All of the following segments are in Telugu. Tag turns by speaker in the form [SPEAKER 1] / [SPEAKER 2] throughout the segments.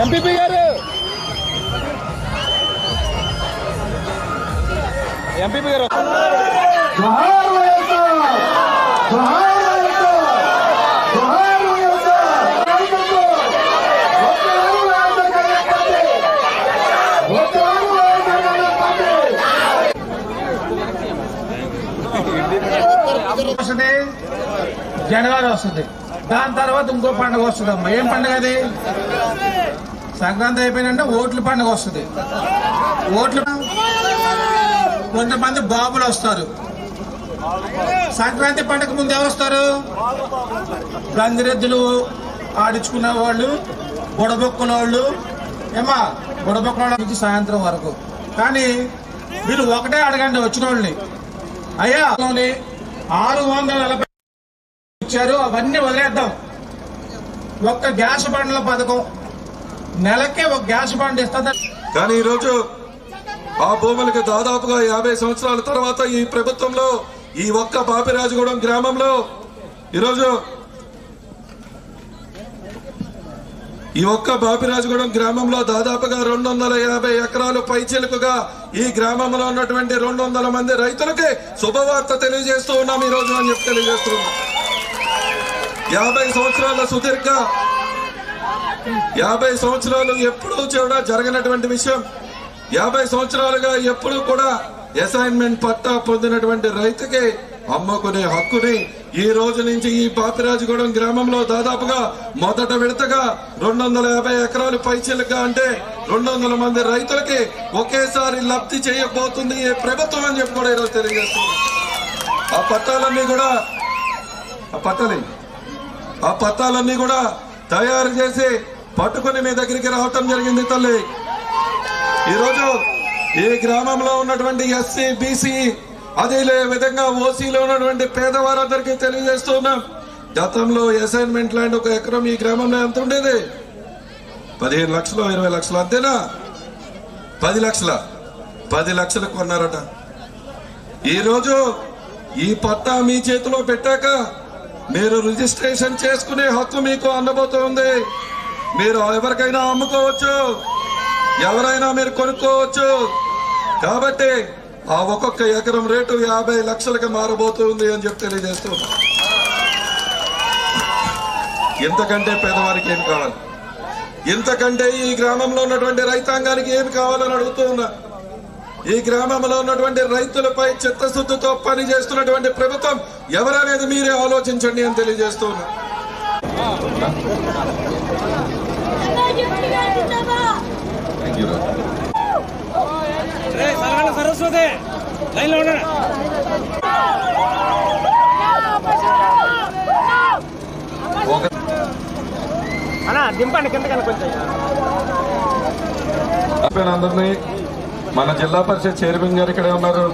[SPEAKER 1] ఎంపీపీ గారు
[SPEAKER 2] వస్తుంది, జనవరి వస్తుంది. దాని తర్వాత ఇంకో పండుగ వస్తుందమ్మా. ఏం పండుగ అది? సంక్రాంతి అయిపోయినంటే ఓట్ల పండుగ వస్తుంది. ఓట్లు కొంతమంది బాబులు వస్తారు. సంక్రాంతి పండుగ ముందు ఎవరు వస్తారు? గంగిరెద్దులు ఆడించుకునే వాళ్ళు, బుడబొక్కల వాళ్ళు, ఏమా బుడబొక్కల నుంచి సాయంత్రం వరకు. కానీ వీళ్ళు ఒకటే అడగండి వచ్చిన వాళ్ళని, అయ్యా 640 ఇచ్చారు, అవన్నీ వదిలేద్దాం. ఒక్క గ్యాస్ బండ్ల పథకం, నెలకే ఒక గ్యాస్ బండ్ ఇస్తుంది.
[SPEAKER 3] కానీ ఈరోజు ఆ భూములకు దాదాపుగా 50 సంవత్సరాల తర్వాత ఈ ప్రభుత్వంలో ఈ ఒక్క బాపిరాజుగూడెం గ్రామంలో ఈరోజు ఈ ఒక్క బాపిరాజుగూడెం గ్రామంలో దాదాపుగా 250 ఎకరాలు పైచిలుకుగా ఈ గ్రామంలో ఉన్నటువంటి 200 మంది రైతులకి శుభవార్త తెలియజేస్తూ ఉన్నాం ఈ రోజు అని చెప్పి తెలియజేస్తున్నాం. 50 సంవత్సరాల సుదీర్ఘ 50 సంవత్సరాలు ఎప్పుడూ కూడా జరగనటువంటి విషయం. 50 సంవత్సరాలుగా ఎప్పుడూ కూడా అసైన్మెంట్ పట్టా పొందినటువంటి రైతుకి అమ్ముకునే హక్కుని ఈ రోజు నుంచి ఈ బాపిరాజుగూడెం గ్రామంలో దాదాపుగా మొదట విడతగా 250 ఎకరాలు పైచిలుగా అంటే 200 మంది రైతులకి ఒకేసారి లబ్ధి చేయబోతుంది ఈ ప్రభుత్వం అని చెప్పి కూడా ఈరోజు తెలియజేస్తుంది. ఆ పట్టాలన్నీ కూడా తయారు చేసి పట్టుకుని మీ దగ్గరికి రావటం జరిగింది తల్లి. ఈరోజు ఈ గ్రామంలో ఉన్నటువంటి ఎస్సీ, బీసీ, అదే విధంగా ఓసీలో ఉన్నటువంటి పేదవారందరికీ తెలియజేస్తున్నాం. గతంలో అసైన్మెంట్ ల్యాండ్ ఒక ఎకరం ఈ గ్రామంలో ఎంత ఉండేది? 15 లక్షలు, 20 లక్షలు, అంతేనా? 10 లక్షలు కొన్నారట. ఈరోజు ఈ పట్టా మీ చేతిలో పెట్టాక మీరు రిజిస్ట్రేషన్ చేసుకునే హక్కు మీకు అందబోతోంది. మీరు ఎవరికైనా అమ్ముకోవచ్చు, ఎవరైనా మీరు కొనుక్కోవచ్చు. కాబట్టి ఆ ఒక్కొక్క ఎకరం రేటు 50 లక్షలకు మారబోతుంది అని చెప్పి తెలియజేస్తున్నా. ఇంతకంటే పేదవారికి ఏం కావాలి? ఇంతకంటే ఈ గ్రామంలో ఉన్నటువంటి రైతాంగానికి ఏమి కావాలని అడుగుతూ ఉన్నా. ఈ గ్రామంలో ఉన్నటువంటి రైతులపై చిత్తశుద్ధితో పని చేస్తున్నటువంటి ప్రభుత్వం ఎవరనేది మీరే ఆలోచించండి అని తెలియజేస్తూ ఉన్నా.
[SPEAKER 1] సరస్వతి లైన్ లో దింపండి కింద కొంచెం.
[SPEAKER 3] అందరినీ మన జిల్లా పరిషత్ చైర్మన్ గారు ఇక్కడే ఉన్నారు.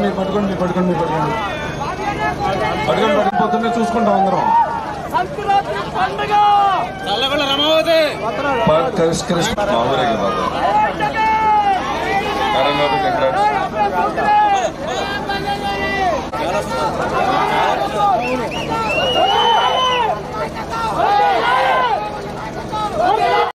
[SPEAKER 3] మీరు పట్టుకోండి పొద్దున్నే చూసుకుంటాం అందరం. కృష్ణ